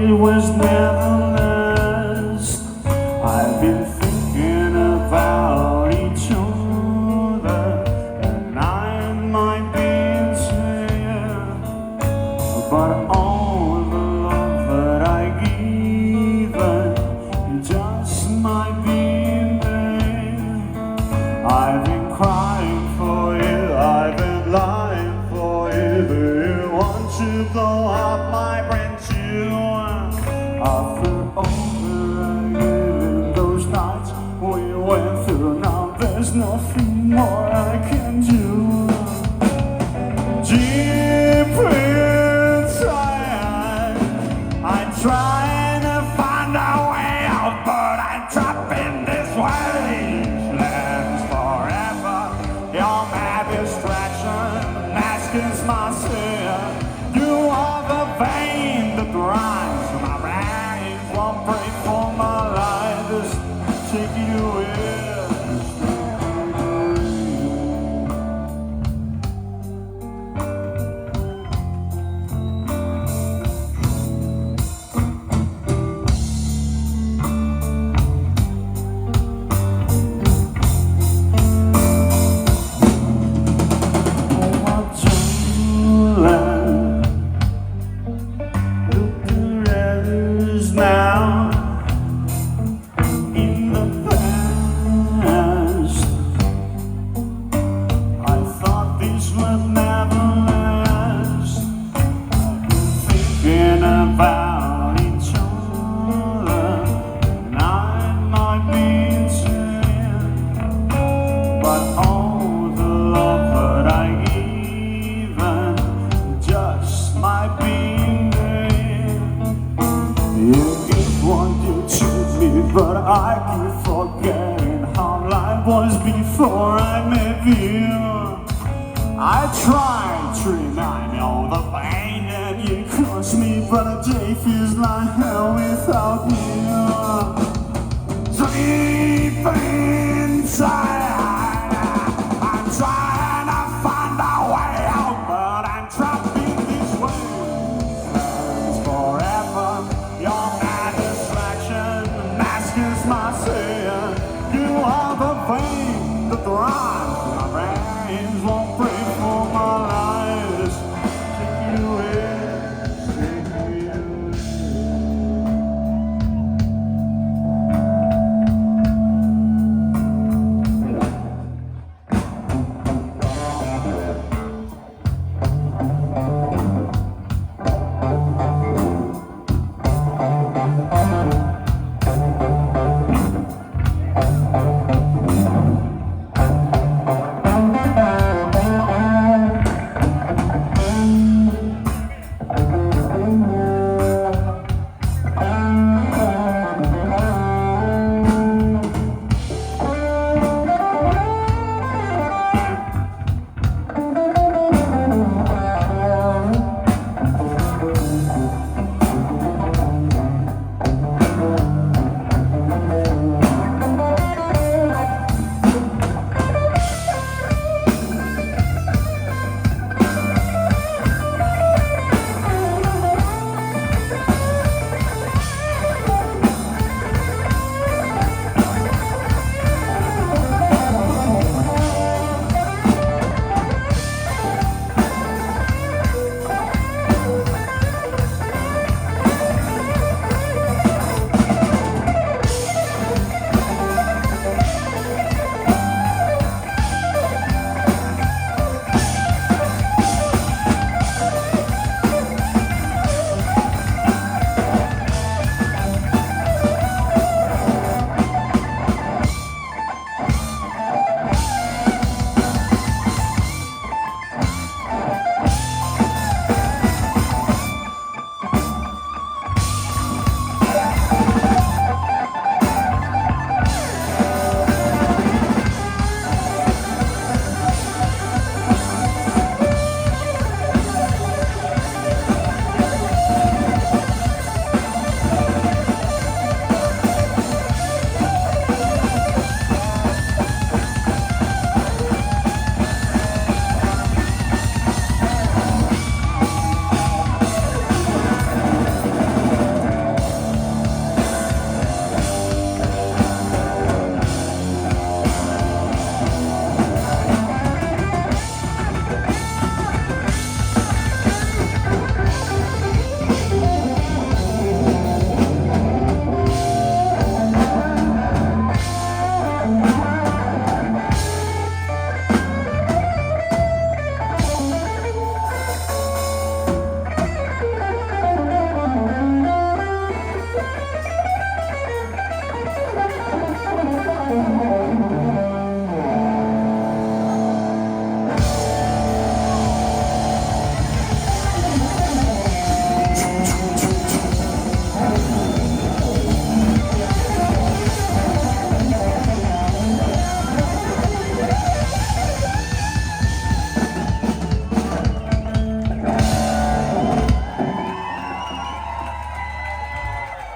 it was never last. I've been thinking about each other, and I might be sincere, but all the love that I give just might be in vain. I've been crying for you, I've been lying for you. Do you want to blow up my brain too? After all that I gave in those nights we went through, now there's nothing more I can do. Deep inside, I'm trying to find a way out, but I'm trapped in this wasteland forever. You're my distraction, mask is my sin. You are the vein that runs through my brain. Won't break for my life, just take you away. But I keep forgetting how life was before I met you. I tried to remind me of the pain that you caused me, but a day feels like hell.